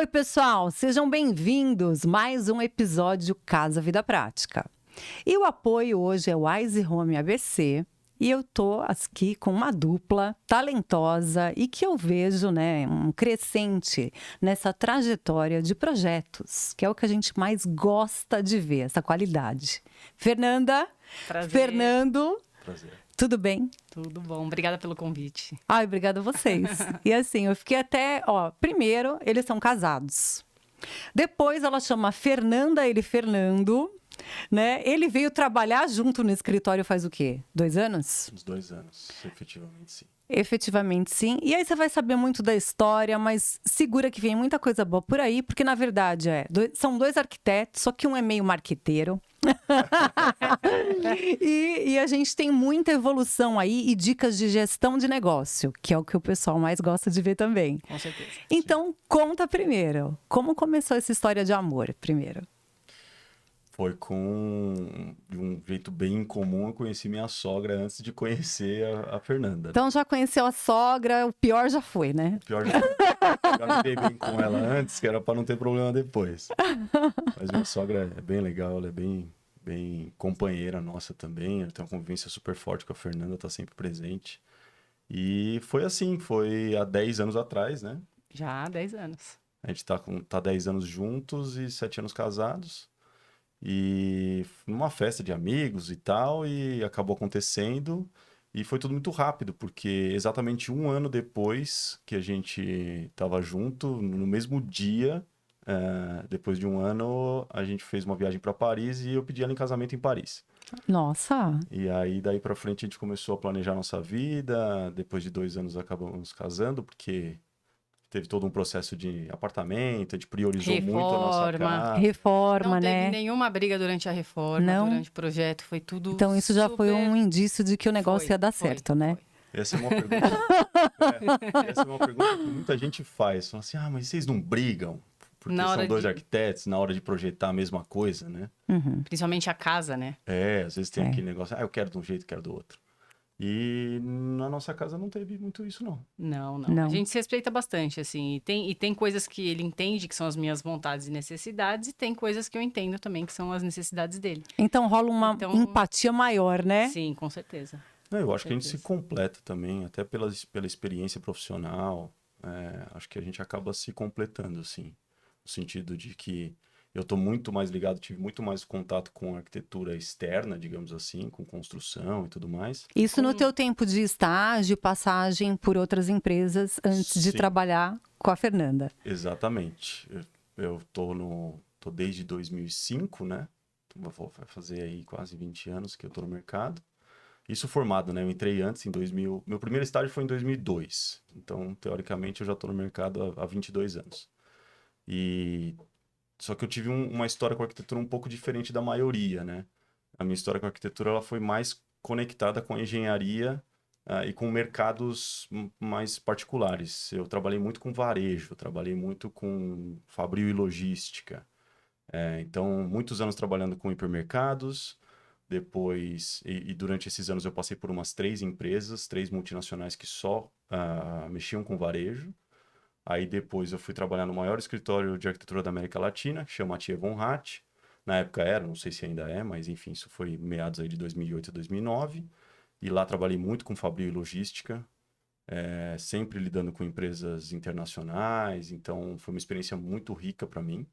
pessoal, sejam bem-vindos a mais um episódio Casa Vida Prática. E o apoio hoje é o Wise Home ABC, e eu tô aqui com uma dupla talentosa e que eu vejo, um crescente nessa trajetória de projetos, que é o que a gente mais gosta de ver, essa qualidade. Fernanda, Prazer. Fernando, Prazer. tudo bem? Tudo bom, obrigada pelo convite. Ai, obrigada a vocês. E assim, eu fiquei até, primeiro, eles são casados. Depois ela chama Fernanda, ele Fernando, né? Ele veio trabalhar junto no escritório faz o quê? 2 anos? Uns 2 anos, efetivamente sim. Efetivamente, sim. E aí você vai saber muito da história, mas segura que vem muita coisa boa por aí, porque na verdade são 2 arquitetos, só que um é meio marqueteiro. e a gente tem muita evolução aí e dicas de gestão de negócio, que é o que o pessoal mais gosta de ver também. Com certeza. Então, conta primeiro, como começou essa história de amor primeiro? Foi de um jeito bem incomum, eu conheci minha sogra antes de conhecer a Fernanda. Então já conheceu a sogra, o pior já foi, né? Pior já me dei bem com ela antes, que era para não ter problema depois. Mas minha sogra é bem legal, ela é bem companheira nossa também. Ela tem uma convivência super forte com a Fernanda, tá sempre presente. E foi assim, foi há 10 anos atrás, né? Já há 10 anos. A gente tá 10 anos juntos e 7 anos casados. E numa festa de amigos e tal, e acabou acontecendo. E foi tudo muito rápido, porque exatamente 1 ano depois que a gente estava junto, no mesmo dia, depois de 1 ano, a gente fez uma viagem para Paris e eu pedi ela em casamento em Paris. Nossa! E aí, daí para frente, a gente começou a planejar nossa vida. Depois de 2 anos, acabamos casando, porque teve todo um processo de apartamento, a gente priorizou muito a nossa casa. Reforma, Não né? teve nenhuma briga durante a reforma, Não? durante o projeto, foi tudo Então isso já foi um indício de que o negócio ia dar certo, né? Essa é uma pergunta, essa é uma pergunta que muita gente faz. Fala assim, mas vocês não brigam? Porque são 2 arquitetos, na hora de projetar a mesma coisa, né? Uhum. Principalmente a casa, né? Às vezes tem aquele negócio, eu quero de um jeito, quero do outro. E na nossa casa não teve muito isso, não. Não. A gente se respeita bastante, assim. E tem coisas que ele entende que são as minhas vontades e necessidades, e tem coisas que eu entendo também que são as necessidades dele. Então rola uma empatia maior, né? Sim, com certeza. Eu acho que a gente se completa também, até pela experiência profissional. Acho que a gente acaba se completando, assim. No sentido de que eu estou muito mais ligado, tive muito mais contato com arquitetura externa, digamos assim, com construção e tudo mais. Isso no teu tempo de estágio, passagem por outras empresas antes de trabalhar com a Fernanda. Exatamente. Eu tô desde 2005, né? Vai fazer aí quase 20 anos que eu tô no mercado. Isso formado, né? Eu entrei antes, em 2000. Meu primeiro estágio foi em 2002. Então, teoricamente, eu já tô no mercado há 22 anos. Só que eu tive uma história com a arquitetura um pouco diferente da maioria, né? A minha história com a arquitetura ela foi mais conectada com a engenharia e com mercados mais particulares. Eu trabalhei muito com varejo, trabalhei muito com fabril e logística. Então, muitos anos trabalhando com hipermercados. Depois, e durante esses anos eu passei por umas 3 empresas, 3 multinacionais que só mexiam com varejo. Aí depois eu fui trabalhar no maior escritório de arquitetura da América Latina, que chama Thie Von Hatt. Na época era, não sei se ainda é, mas enfim, isso foi meados aí de 2008 a 2009. E lá trabalhei muito com fabril e logística, sempre lidando com empresas internacionais. Então foi uma experiência muito rica para mim.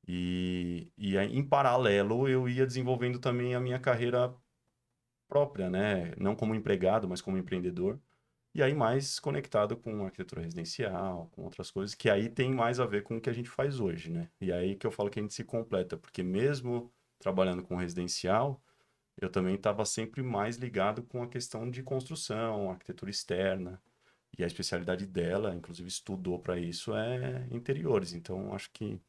E aí, em paralelo, eu ia desenvolvendo também a minha carreira própria, né? Não como empregado, mas como empreendedor. E aí mais conectado com arquitetura residencial, com outras coisas, que aí tem mais a ver com o que a gente faz hoje, né? E aí que eu falo que a gente se completa, porque mesmo trabalhando com residencial, eu também estava sempre mais ligado com a questão de construção, arquitetura externa. E a especialidade dela, inclusive estudou para isso, é interiores. Então, acho que...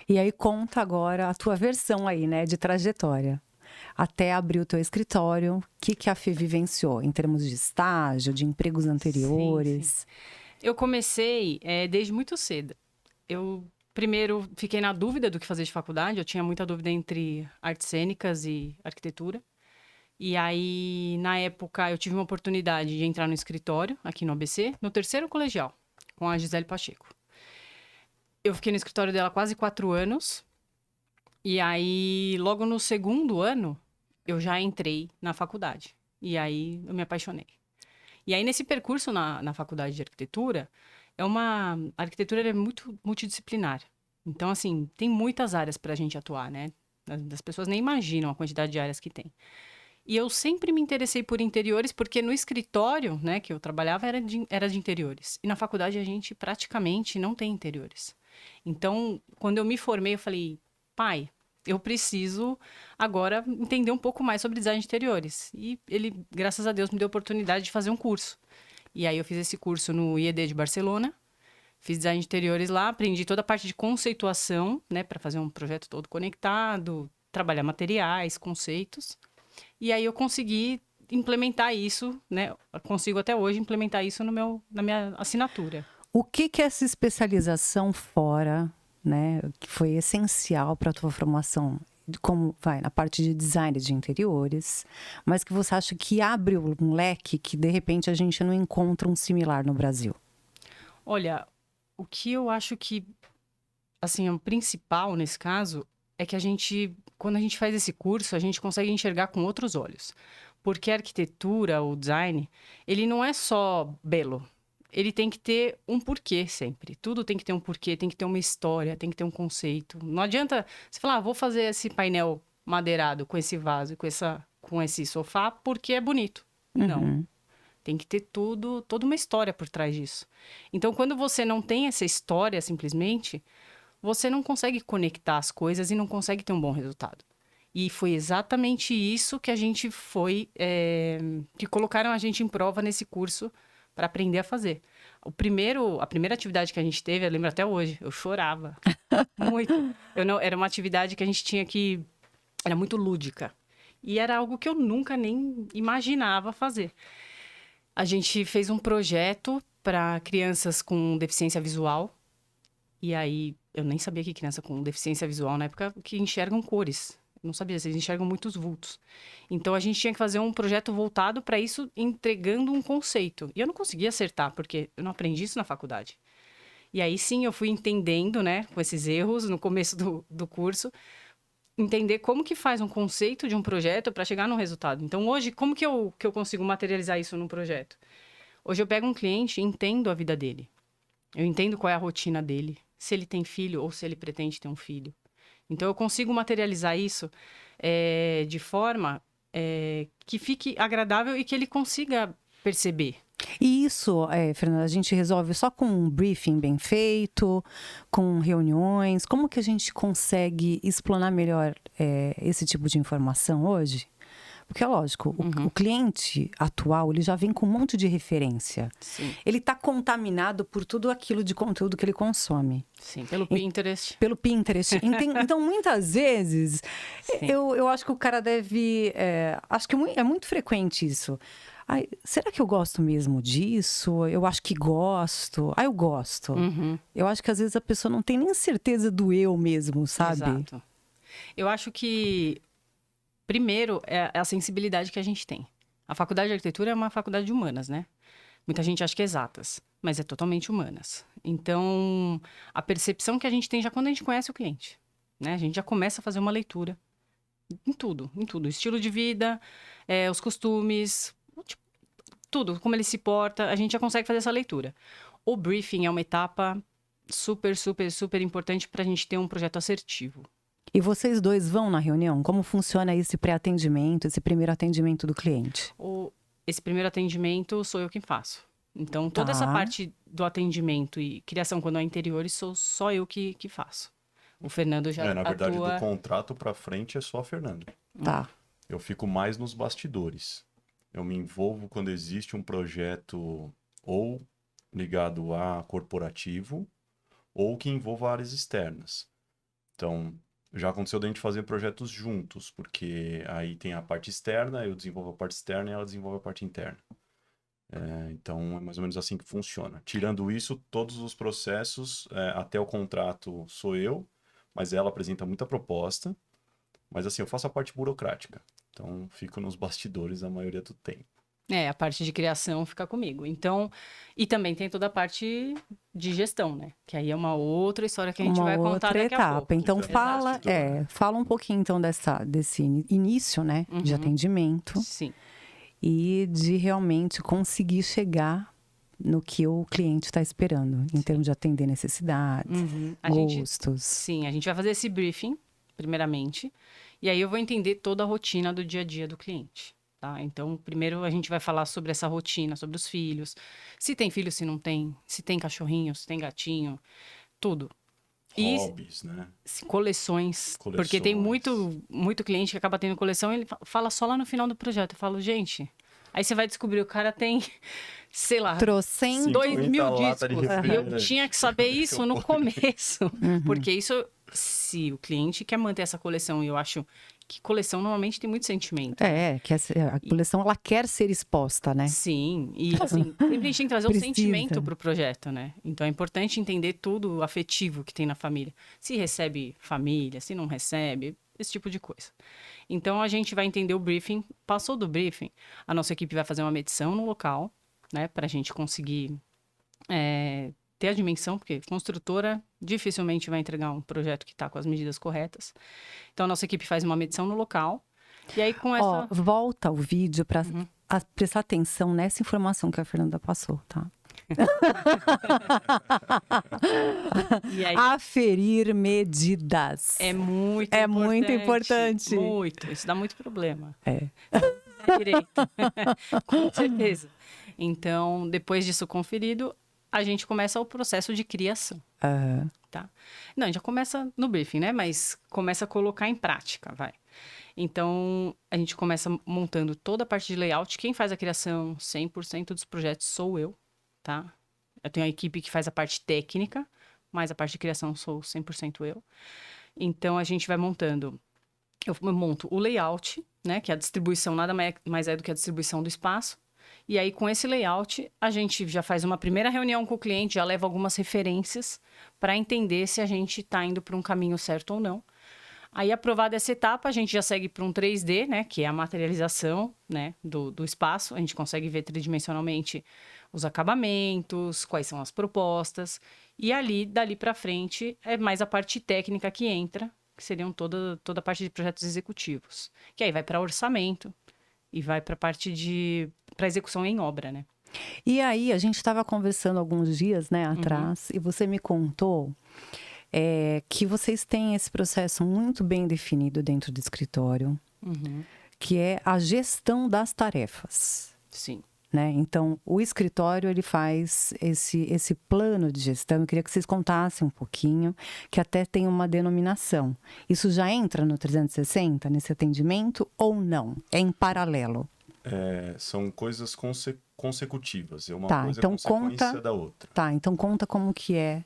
E aí conta agora a tua versão aí, né, de trajetória. Até abrir o teu escritório, o que a Fê vivenciou em termos de estágio, de empregos anteriores? Sim. Eu comecei desde muito cedo. Eu primeiro fiquei na dúvida do que fazer de faculdade. Eu tinha muita dúvida entre artes cênicas e arquitetura. E aí, na época, eu tive uma oportunidade de entrar no escritório, aqui no ABC, no 3º colegial, com a Gisele Pacheco. Eu fiquei no escritório dela quase 4 anos. E aí, logo no segundo ano, eu já entrei na faculdade. E aí, eu me apaixonei. E aí, nesse percurso na faculdade de arquitetura, a arquitetura é muito multidisciplinar. Então, assim, tem muitas áreas para a gente atuar, né? As pessoas nem imaginam a quantidade de áreas que tem. E eu sempre me interessei por interiores, porque no escritório, né, que eu trabalhava era de interiores. E na faculdade a gente praticamente não tem interiores. Então, quando eu me formei, eu falei, pai, eu preciso agora entender um pouco mais sobre design de interiores. E ele, graças a Deus, me deu a oportunidade de fazer um curso. E aí eu fiz esse curso no IED de Barcelona, fiz design de interiores lá, aprendi toda a parte de conceituação, né, para fazer um projeto todo conectado, trabalhar materiais, conceitos. E aí eu consegui implementar isso, né? Consigo até hoje implementar isso na minha assinatura. O que que essa especialização fora, né, que foi essencial para a tua formação, como vai na parte de design de interiores, mas que você acha que abre um leque que de repente a gente não encontra um similar no Brasil? Olha, o que eu acho que, assim, o principal nesse caso é que quando a gente faz esse curso, a gente consegue enxergar com outros olhos. Porque a arquitetura, o design, ele não é só belo. Ele tem que ter um porquê sempre. Tudo tem que ter um porquê, tem que ter uma história, tem que ter um conceito. Não adianta você falar, vou fazer esse painel madeirado com esse vaso, com esse sofá, porque é bonito. Não. Tem que ter toda uma história por trás disso. Então, quando você não tem essa história, simplesmente, você não consegue conectar as coisas e não consegue ter um bom resultado. E foi exatamente isso que a gente que colocaram a gente em prova nesse curso para aprender a fazer. A primeira atividade que a gente teve, eu lembro até hoje, eu chorava muito. Era uma atividade que a gente tinha era muito lúdica. E era algo que eu nunca nem imaginava fazer. A gente fez um projeto para crianças com deficiência visual. E aí, eu nem sabia que criança com deficiência visual, na época, que enxergam cores. Eu não sabia, eles enxergam muitos vultos. Então, a gente tinha que fazer um projeto voltado para isso, entregando um conceito. E eu não conseguia acertar, porque eu não aprendi isso na faculdade. E aí, sim, eu fui entendendo, né, com esses erros no começo do curso, entender como que faz um conceito de um projeto para chegar no resultado. Então, hoje, como que eu consigo materializar isso num projeto? Hoje, eu pego um cliente e entendo a vida dele. Eu entendo qual é a rotina dele, se ele tem filho ou se ele pretende ter um filho. Então, eu consigo materializar isso de forma que fique agradável e que ele consiga perceber. E isso, Fernanda, a gente resolve só com um briefing bem feito, com reuniões? Como que a gente consegue explanar melhor esse tipo de informação hoje? Porque é lógico, o cliente atual, ele já vem com um monte de referência. Sim. Ele está contaminado por tudo aquilo de conteúdo que ele consome. Sim, pelo Pinterest. Pelo Pinterest. Então, muitas vezes, eu acho que o cara deve... acho que é muito frequente isso. Ai, será que eu gosto mesmo disso? Eu acho que gosto. Eu gosto. Eu acho que às vezes a pessoa não tem nem certeza do eu mesmo, sabe? Exato. Eu acho que... Primeiro, é a sensibilidade que a gente tem. A faculdade de arquitetura é uma faculdade de humanas, né? Muita gente acha que é exatas, mas é totalmente humanas. Então, a percepção que a gente tem já quando a gente conhece o cliente, né? A gente já começa a fazer uma leitura em tudo. Estilo de vida, os costumes, tudo, como ele se porta, a gente já consegue fazer essa leitura. O briefing é uma etapa super, super, super importante para a gente ter um projeto assertivo. E vocês dois vão na reunião? Como funciona esse pré-atendimento, esse primeiro atendimento do cliente? Esse primeiro atendimento sou eu quem faço. Então, toda essa parte do atendimento e criação quando é interiores, sou só eu que faço. O Fernando já atua... Na verdade, do contrato para frente é só a Fernanda. Tá. Eu fico mais nos bastidores. Eu me envolvo quando existe um projeto ou ligado a corporativo ou que envolva áreas externas. Então... Já aconteceu da gente fazer projetos juntos, porque aí tem a parte externa, eu desenvolvo a parte externa e ela desenvolve a parte interna. Então, é mais ou menos assim que funciona. Tirando isso, todos os processos, até o contrato sou eu, mas ela apresenta muita proposta. Mas assim, eu faço a parte burocrática. Então, fico nos bastidores a maioria do tempo. A parte de criação fica comigo. Então, e também tem toda a parte de gestão, né? Que aí é uma outra história que a gente Uma vai contar outra daqui a etapa. pouco. Então Exato. fala um pouquinho então desse início, né, de Uhum. atendimento Sim. e de realmente conseguir chegar no que o cliente está esperando, em termos de atender necessidades, Uhum. gostos. Sim, a gente vai fazer esse briefing, primeiramente, e aí eu vou entender toda a rotina do dia a dia do cliente, tá? Então, primeiro a gente vai falar sobre essa rotina, sobre os filhos, se tem filho, se não tem, se tem cachorrinho, se tem gatinho, tudo. E Hobbies, né? coleções, porque tem Coleções. muito cliente que acaba tendo coleção e ele fala só lá no final do projeto. Eu falo, gente, aí você vai descobrir, o cara tem, sei lá, Trocentos. 2.000 lata de discos. E eu refrigerante. tinha que saber isso no começo. Uhum. Porque isso, se o cliente quer manter essa coleção, e eu acho que coleção normalmente tem muito sentimento. Que a coleção ela quer ser exposta, né? Sim, e assim, sempre a gente tem que trazer o Precisa. sentimento pro projeto, né? Então é importante entender tudo o afetivo que tem na família. Se recebe família, se não recebe, esse tipo de coisa. Então a gente vai entender o briefing. Passou do briefing, a nossa equipe vai fazer uma medição no local, né? Pra gente conseguir ter a dimensão, porque construtora dificilmente vai entregar um projeto que está com as medidas corretas. Então a nossa equipe faz uma medição no local. E aí com essa. Volta o vídeo para Uhum. prestar atenção nessa informação que a Fernanda passou, tá? E aí Aferir medidas. é muito É importante. muito importante. Muito. Isso dá muito problema. É. Direito. Com certeza. Então, depois disso conferido, a gente começa o processo de criação. Aham. Tá? Não, a gente já começa no briefing, né? Mas começa a colocar em prática, vai. Então, a gente começa montando toda a parte de layout. Quem faz a criação 100% dos projetos sou eu, tá? Eu tenho a equipe que faz a parte técnica, mas a parte de criação sou 100% eu. Então, a gente vai montando. Eu monto o layout, né? Que é a distribuição, nada mais é do que a distribuição do espaço. E aí, com esse layout, a gente já faz uma primeira reunião com o cliente, já leva algumas referências para entender se a gente está indo para um caminho certo ou não. Aí, aprovada essa etapa, a gente já segue para um 3D, né? Que é a materialização, né, do espaço. A gente consegue ver tridimensionalmente os acabamentos, quais são as propostas. E ali, dali para frente, é mais a parte técnica que entra, que seriam toda a parte de projetos executivos. Que aí vai para orçamento e vai para a parte para execução em obra, né? E aí, a gente estava conversando alguns dias, né, atrás, e você me contou que vocês têm esse processo muito bem definido dentro do escritório, que é a gestão das tarefas. Sim. Né? Então, o escritório ele faz esse plano de gestão. Eu queria que vocês contassem um pouquinho, que até tem uma denominação. Isso já entra no 360, nesse atendimento, ou não? É em paralelo? São coisas consecutivas. É uma Tá, coisa então consequência conta- da outra. Tá, então conta como que é.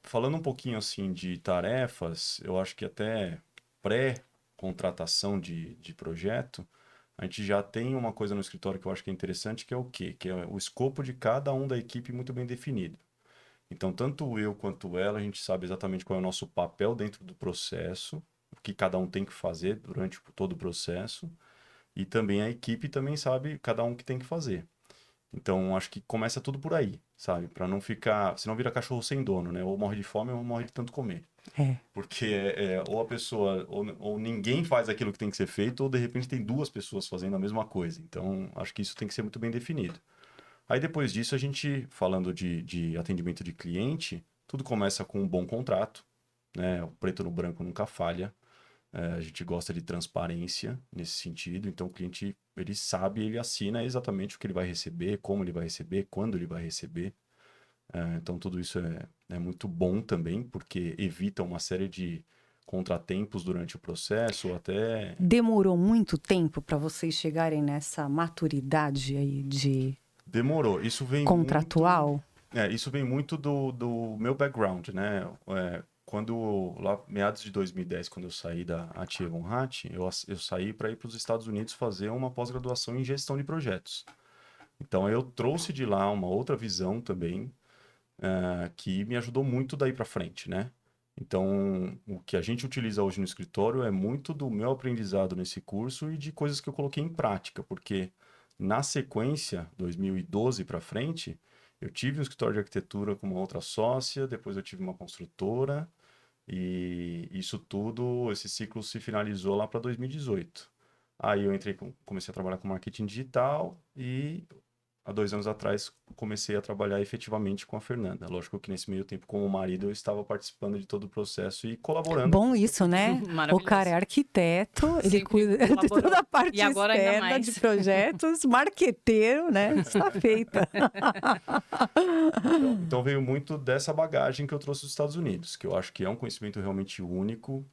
Falando um pouquinho assim de tarefas, eu acho que até pré-contratação de projeto, a gente já tem uma coisa no escritório que eu acho que é interessante, que é o quê? Que é o escopo de cada um da equipe muito bem definido. Então, tanto eu quanto ela, a gente sabe exatamente qual é o nosso papel dentro do processo, o que cada um tem que fazer durante todo o processo, e também a equipe também sabe cada um o que tem que fazer. Então, acho que começa tudo por aí, sabe? Para não ficar, senão vira cachorro sem dono, né? Ou morre de fome ou morre de tanto comer. Porque ou a pessoa, ou ninguém faz aquilo que tem que ser feito, ou de repente tem duas pessoas fazendo a mesma coisa. Então, acho que isso tem que ser muito bem definido. Aí depois disso, a gente, falando de atendimento de cliente, tudo começa com um bom contrato, né? O preto no branco nunca falha. A gente gosta de transparência nesse sentido. Então, o cliente, ele sabe, ele assina exatamente o que ele vai receber, como ele vai receber, quando ele vai receber. Então, tudo isso é muito bom também, porque evita uma série de contratempos durante o processo, ou até... Demorou muito tempo para vocês chegarem nessa maturidade aí de Demorou. Isso vem contratual? isso vem muito do meu background, né? Quando, lá, meados de 2010, quando eu saí da Atia Von Hatt, eu saí para ir para os Estados Unidos fazer uma pós-graduação em gestão de projetos. Então, eu trouxe de lá uma outra visão também, que me ajudou muito daí para frente, né? Então, o que a gente utiliza hoje no escritório é muito do meu aprendizado nesse curso e de coisas que eu coloquei em prática, porque na sequência, 2012 para frente, Eu tive um escritório de arquitetura com uma outra sócia, depois eu tive uma construtora, e isso tudo, esse ciclo se finalizou lá para 2018. Aí eu comecei a trabalhar com marketing digital e há 2 anos atrás comecei a trabalhar efetivamente com a Fernanda. Lógico que nesse meio tempo, como marido, eu estava participando de todo o processo e colaborando. Bom isso, né? O Maravilhoso. cara é arquiteto, ele Sempre cuida de colaborou. toda a parte E agora ainda externa mais. de projetos, marqueteiro, né? Está feita. Então veio muito dessa bagagem que eu trouxe dos Estados Unidos, que eu acho que é um conhecimento realmente único.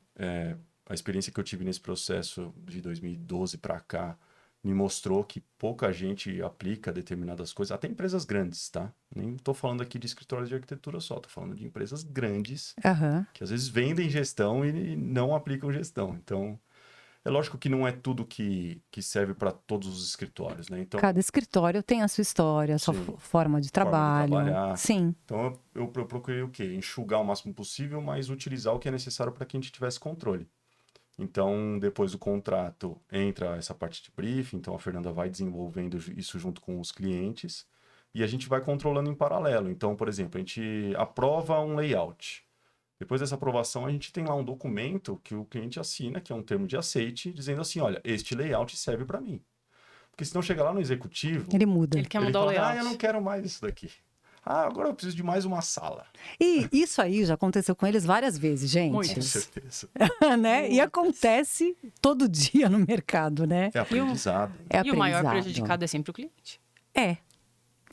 A experiência que eu tive nesse processo de 2012 para cá me mostrou que pouca gente aplica determinadas coisas, até empresas grandes, tá? Nem estou falando aqui de escritórios de arquitetura só, estou falando de empresas grandes Aham. que às vezes vendem gestão e não aplicam gestão. Então, é lógico que não é tudo que serve para todos os escritórios, né? Então, Cada escritório tem a sua história, a sua Sim. forma de trabalho. trabalhar. Sim. então eu procurei o quê? Enxugar o máximo possível, mas utilizar o que é necessário para que a gente tivesse controle. Então, depois do contrato, entra essa parte de briefing. Então, a Fernanda vai desenvolvendo isso junto com os clientes e a gente vai controlando em paralelo. Então, por exemplo, a gente aprova um layout. Depois dessa aprovação, a gente tem lá um documento que o cliente assina, que é um termo de aceite, dizendo assim, olha, este layout serve para mim. Porque senão chega lá no executivo, Ele muda. Ele quer ele mudar o fala, layout. eu não quero mais isso daqui. Agora eu preciso de mais uma sala. E isso aí já aconteceu com eles várias vezes, gente. Com Muitas. certeza. Né? E acontece todo dia no mercado, né? É aprendizado. É E o maior aprendizado. prejudicado é sempre o cliente. É.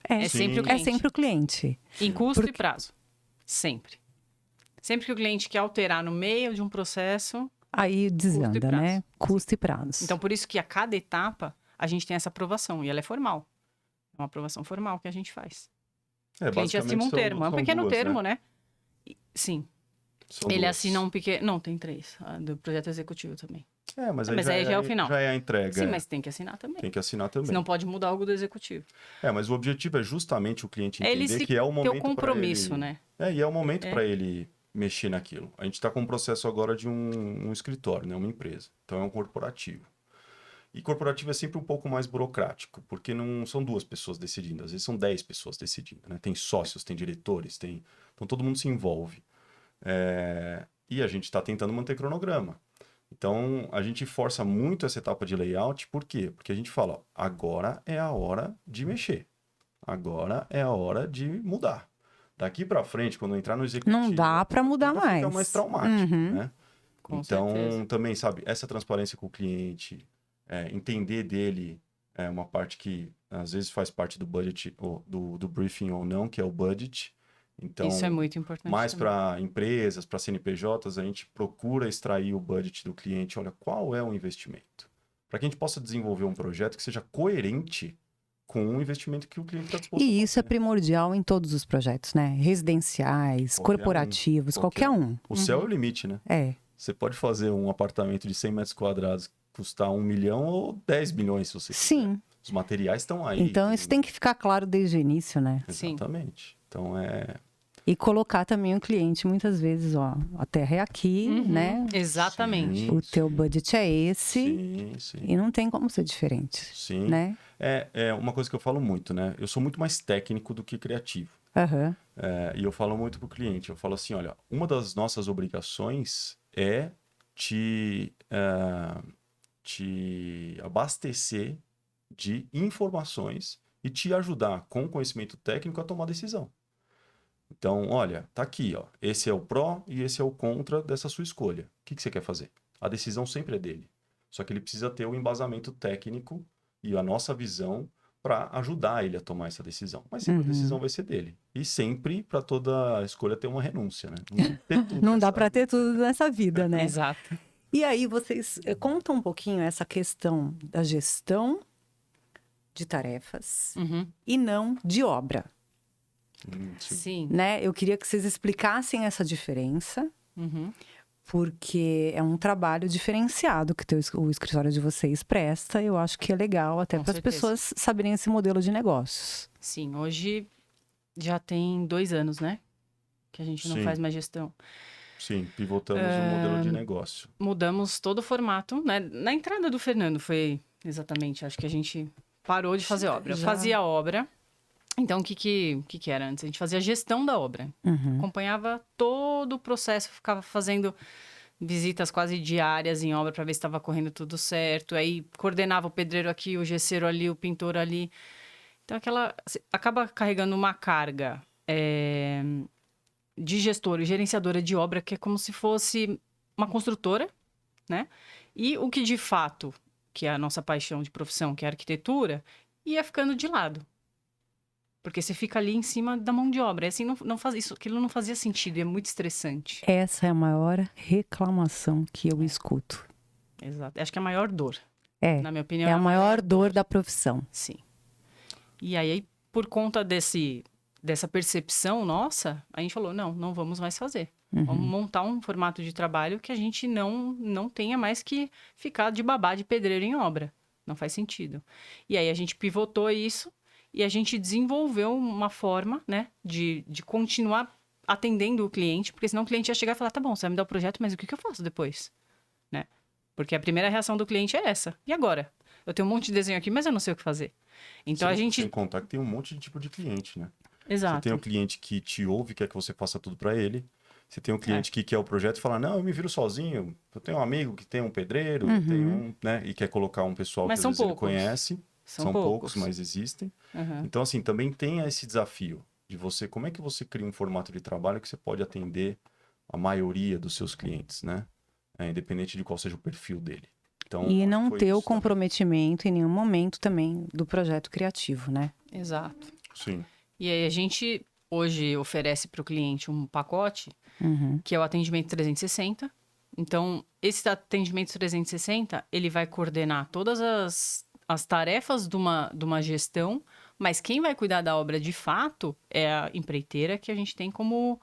É Sim. sempre o É cliente. sempre o cliente. Em custo e prazo. Sempre. Sempre que o cliente quer alterar no meio de um processo. Aí desanda, prazo. né? Custo e prazo. Então, por isso que a cada etapa a gente tem essa aprovação. E ela é formal. É uma aprovação formal que a gente faz. O cliente assina um termo. É um pequeno termo, né? Sim. Ele assina um pequeno. Não, tem 3. Do projeto executivo também. Mas Mas aí já é o final. Já é a entrega. Sim, mas tem que assinar também. Tem que assinar também. Senão pode mudar algo do executivo. Mas o objetivo é justamente o cliente Ele entender se que é o ter momento o compromisso, pra ele... né? E é o momento para ele mexer naquilo. A gente está com um processo agora de um escritório, né? Uma empresa. Então é um corporativo. E corporativo é sempre um pouco mais burocrático, porque não são 2 pessoas decidindo, às vezes são 10 pessoas decidindo, né? Tem sócios, tem diretores, então todo mundo se envolve. E a gente está tentando manter cronograma. Então a gente força muito essa etapa de layout, por quê? Porque a gente fala, ó, agora é a hora de mexer, agora é a hora de mudar. Daqui para frente, quando entrar no executivo... Não dá para mudar mais. Fica mais traumático, né? Com Então, certeza. também, sabe, essa transparência com o cliente, entender dele é uma parte que às vezes faz parte do budget, ou do briefing ou não, que é o budget. Então, Isso é muito importante. mais também. para empresas, para CNPJs, a gente procura extrair o budget do cliente. Olha, qual é o investimento? Para que a gente possa desenvolver um projeto que seja coerente com o investimento que o cliente está disposto a E isso é fazer. primordial em todos os projetos, né? Residenciais, Qualquer um. corporativos, qualquer um. O céu é o limite, né? É. Você pode fazer um apartamento de 100 metros quadrados custar 1 milhão ou 10 milhões, se você quiser. Sim. Os materiais estão aí. Então isso tem que ficar claro desde o início, né? Sim. Exatamente. Então E colocar também o cliente muitas vezes, ó, a terra é aqui, né? Exatamente. Sim, O teu budget é esse Sim. e não tem como ser diferente, Sim. né? É uma coisa que eu falo muito, né? Eu sou muito mais técnico do que criativo. Aham. E eu falo muito pro cliente. Eu falo assim, olha, uma das nossas obrigações é te abastecer de informações e te ajudar com conhecimento técnico a tomar decisão. Então, olha, tá aqui, ó. Esse é o pró e esse é o contra dessa sua escolha. O que você quer fazer? A decisão sempre é dele. Só que ele precisa ter o embasamento técnico e a nossa visão para ajudar ele a tomar essa decisão. Mas sempre a decisão vai ser dele. E sempre, para toda escolha, ter uma renúncia, né? Não dá para ter tudo nessa vida, né? Exato. E aí vocês contam um pouquinho essa questão da gestão de tarefas e não de obra, Sim. né? Eu queria que vocês explicassem essa diferença, porque é um trabalho diferenciado que o escritório de vocês presta. Eu acho que é legal até Com para as certeza. pessoas saberem esse modelo de negócios. Sim, hoje já tem 2 anos, né? Que a gente não Sim. faz mais gestão. Sim, pivotamos o modelo de negócio. Mudamos todo o formato, né? Na entrada do Fernando foi exatamente, acho que a gente parou de fazer obra. Eu Já. fazia obra, Então, o que era antes? A gente fazia a gestão da obra. Acompanhava todo o processo, ficava fazendo visitas quase diárias em obra para ver se estava correndo tudo certo. Aí, coordenava o pedreiro aqui, o gesseiro ali, o pintor ali. Então, acaba carregando uma carga de gestora e gerenciadora de obra, que é como se fosse uma construtora, né? E o que, de fato, que é a nossa paixão de profissão, que é a arquitetura, ia ficando de lado. Porque você fica ali em cima da mão de obra. E assim, aquilo não fazia sentido, é muito estressante. Essa é a maior reclamação que eu escuto. Exato. Acho que é a maior dor. Na minha opinião, é a maior dor da profissão. Sim. E aí, por conta dessa percepção nossa, a gente falou, não vamos mais fazer. Vamos montar um formato de trabalho que a gente não tenha mais que ficar de babá de pedreiro em obra. Não faz sentido. E aí, a gente pivotou isso e a gente desenvolveu uma forma, né, de continuar atendendo o cliente, porque senão o cliente ia chegar e falar, tá bom, você vai me dar o projeto, mas o que eu faço depois? Né? Porque a primeira reação do cliente é essa. E agora? Eu tenho um monte de desenho aqui, mas eu não sei o que fazer. Então, a gente... Sem contar que tem um monte de tipo de cliente, né? Exato. Você tem o cliente que te ouve, quer que você faça tudo para ele. Você tem um cliente que quer o projeto e fala, não, eu me viro sozinho. Eu tenho um amigo que tem um pedreiro, né? E quer colocar um pessoal mas que às vezes ele conhece. São poucos, mas existem. Então, assim, também tem esse desafio de você... Como é que você cria um formato de trabalho que você pode atender a maioria dos seus clientes, né? Independente de qual seja o perfil dele. Então, e não ter o comprometimento em nenhum momento também do projeto criativo, né? Exato. Sim. E aí a gente hoje oferece para o cliente um pacote que é o atendimento 360. Então, esse atendimento 360, ele vai coordenar todas as tarefas de uma gestão, mas quem vai cuidar da obra de fato é a empreiteira que a gente tem como...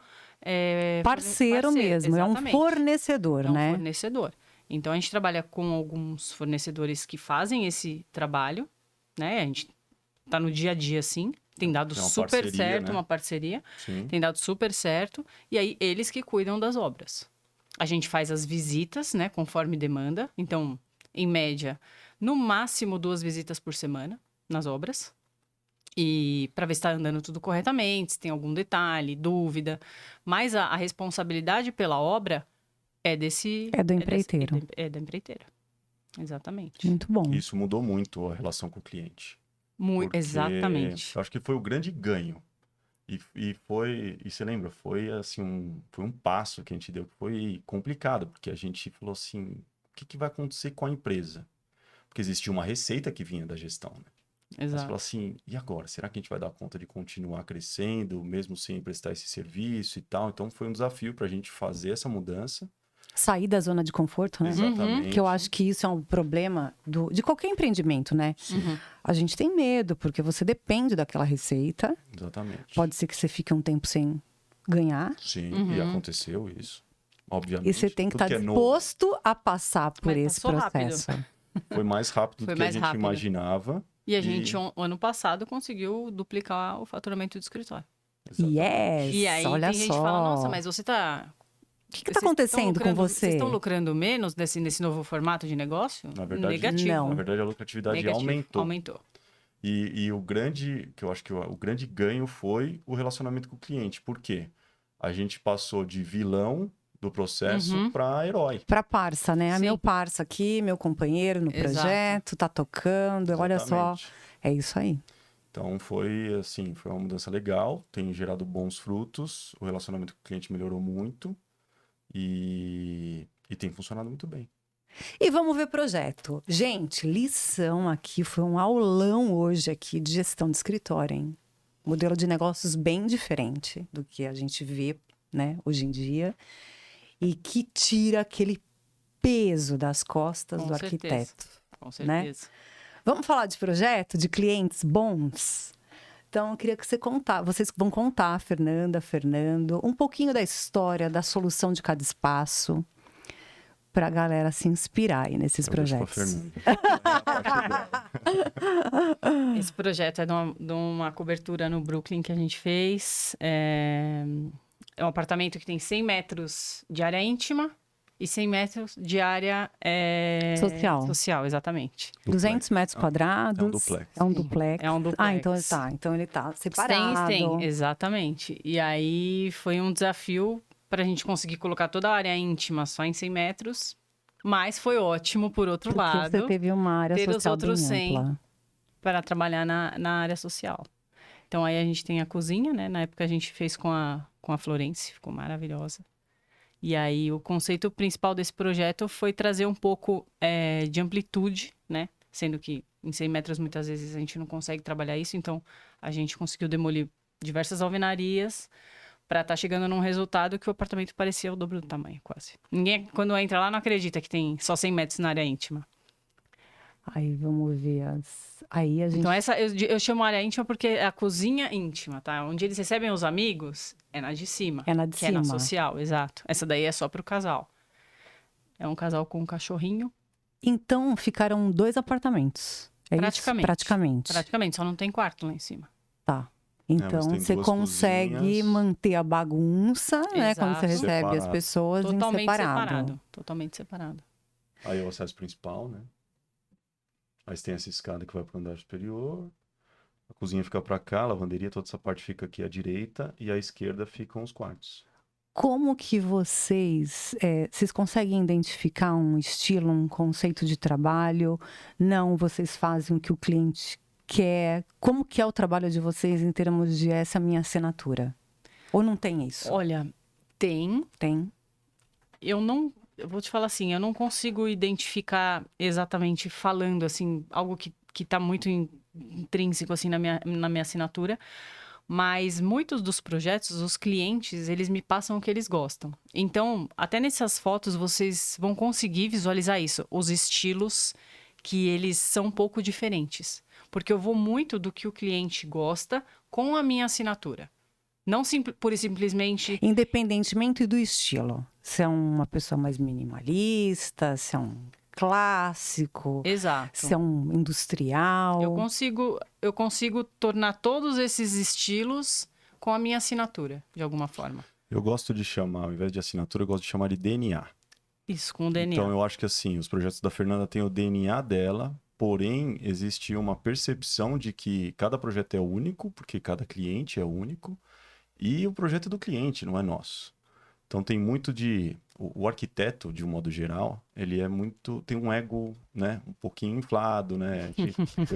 parceiro mesmo, exatamente. É um fornecedor, né? É um fornecedor. Então, a gente trabalha com alguns fornecedores que fazem esse trabalho, né? A gente tá no dia a dia, assim. Tem dado super certo, né? Uma parceria. Sim. Tem dado super certo. E aí, eles que cuidam das obras. A gente faz as visitas, né? Conforme demanda. Então, em média, no máximo 2 visitas por semana nas obras. E para ver se está andando tudo corretamente, se tem algum detalhe, dúvida. Mas a responsabilidade pela obra é do empreiteiro. É da empreiteira. Exatamente. Muito bom. Isso mudou muito a relação com o cliente. Exatamente. Eu acho que foi o grande ganho. E você lembra, foi assim, foi um passo que a gente deu que foi complicado, porque a gente falou assim, o que vai acontecer com a empresa? Porque existia uma receita que vinha da gestão, né? Exato. Mas falou assim, e agora? Será que a gente vai dar conta de continuar crescendo, mesmo sem prestar esse serviço e tal? Então, foi um desafio para a gente fazer essa mudança. Sair da zona de conforto, né? Exatamente. Que eu acho que isso é um problema de qualquer empreendimento, né? A gente tem medo, porque você depende daquela receita. Exatamente. Pode ser que você fique um tempo sem ganhar. Sim, e aconteceu isso. Obviamente. E você tem que estar disposto a passar por esse processo. Rápido. Foi mais rápido do que a gente imaginava. E a gente, ano passado, conseguiu duplicar o faturamento do escritório. Yes! E aí olha tem gente que fala, nossa, mas você tá... O que está acontecendo com você? Vocês estão lucrando menos nesse novo formato de negócio? Na verdade, negativo. Não. Na verdade, a lucratividade aumentou. E o grande, que eu acho que o grande ganho foi o relacionamento com o cliente. Por quê? A gente passou de vilão do processo para herói. Para parça, né? Sim. Meu parça aqui, meu companheiro no projeto, tá tocando, Exatamente. olha só. É isso aí. Então, foi uma mudança legal, tem gerado bons frutos, o relacionamento com o cliente melhorou muito e tem funcionado muito bem. E vamos ver projeto. Gente, lição aqui, foi um aulão hoje aqui de gestão de escritório, hein? Modelo de negócios bem diferente do que a gente vê, né, hoje em dia. E que tira aquele peso das costas do arquiteto. Com certeza. Né? Vamos falar de projeto, de clientes bons? Então, eu queria que vocês vão contar, Fernanda, Fernando, um pouquinho da história, da solução de cada espaço, para a galera se inspirar aí nesses projetos. Esse projeto é de uma cobertura no Brooklyn que a gente fez. É um apartamento que tem 100 metros de área íntima, E 100 metros de área social, exatamente. 200 metros quadrados. É um duplex. É um duplex. É um duplex. Ah, então tá. Então ele tá separado. Tem, exatamente. E aí foi um desafio para a gente conseguir colocar toda a área íntima só em 100 metros. Mas foi ótimo, por outro Porque lado, você teve uma área ter os social outros bem 100 ampla. para trabalhar na área social. Então aí a gente tem a cozinha, né? Na época a gente fez com a Florence, ficou maravilhosa. E aí o conceito principal desse projeto foi trazer um pouco de amplitude, né? Sendo que em 100 metros muitas vezes a gente não consegue trabalhar isso, então a gente conseguiu demolir diversas alvenarias para estar chegando num resultado que o apartamento parecia o dobro do tamanho, quase. Ninguém, quando entra lá, não acredita que tem só 100 metros na área íntima. Aí vamos ver Aí a gente... Então, eu chamo área íntima porque é a cozinha íntima, tá? Onde eles recebem os amigos é na de cima. É na de que é na cima. social, exato. Essa daí é só pro casal. É um casal com um cachorrinho. Então ficaram 2 apartamentos. É Praticamente. isso? Praticamente. Praticamente, só não tem quarto lá em cima. Tá. Então mas tem você 2 consegue cozinhas. manter a bagunça, né? Quando você Exato. recebe as Separado. pessoas Totalmente em separado. separado. Totalmente separado. Aí é o acesso principal, né? Aí você tem essa escada que vai para o andar superior. A cozinha fica para cá, a lavanderia, toda essa parte fica aqui à direita. E à esquerda ficam os quartos. Como que vocês conseguem identificar um estilo, um conceito de trabalho? Não, vocês fazem o que o cliente quer? Como que é o trabalho de vocês em termos de essa minha assinatura? Ou não tem isso? Olha, tem. Tem. Eu vou te falar assim, eu não consigo identificar exatamente falando, assim, algo que tá muito intrínseco, assim, na minha assinatura. Mas muitos dos projetos, os clientes, eles me passam o que eles gostam. Então, até nessas fotos, vocês vão conseguir visualizar isso. Os estilos que eles são um pouco diferentes. Porque eu vou muito do que o cliente gosta com a minha assinatura. Não pura e simplesmente... Independentemente do estilo. Se é uma pessoa mais minimalista, se é um clássico, Exato. se é um industrial. Eu consigo tornar todos esses estilos com a minha assinatura, de alguma forma. Eu gosto de chamar, ao invés de assinatura, eu gosto de chamar de DNA. Isso, com o DNA. Então eu acho que assim, os projetos da Fernanda têm o DNA dela, porém existe uma percepção de que cada projeto é único, porque cada cliente é único, e o projeto é do cliente, não é nosso. Então tem muito de... O arquiteto, de um modo geral, ele é muito... Tem um ego, né? Um pouquinho inflado, né?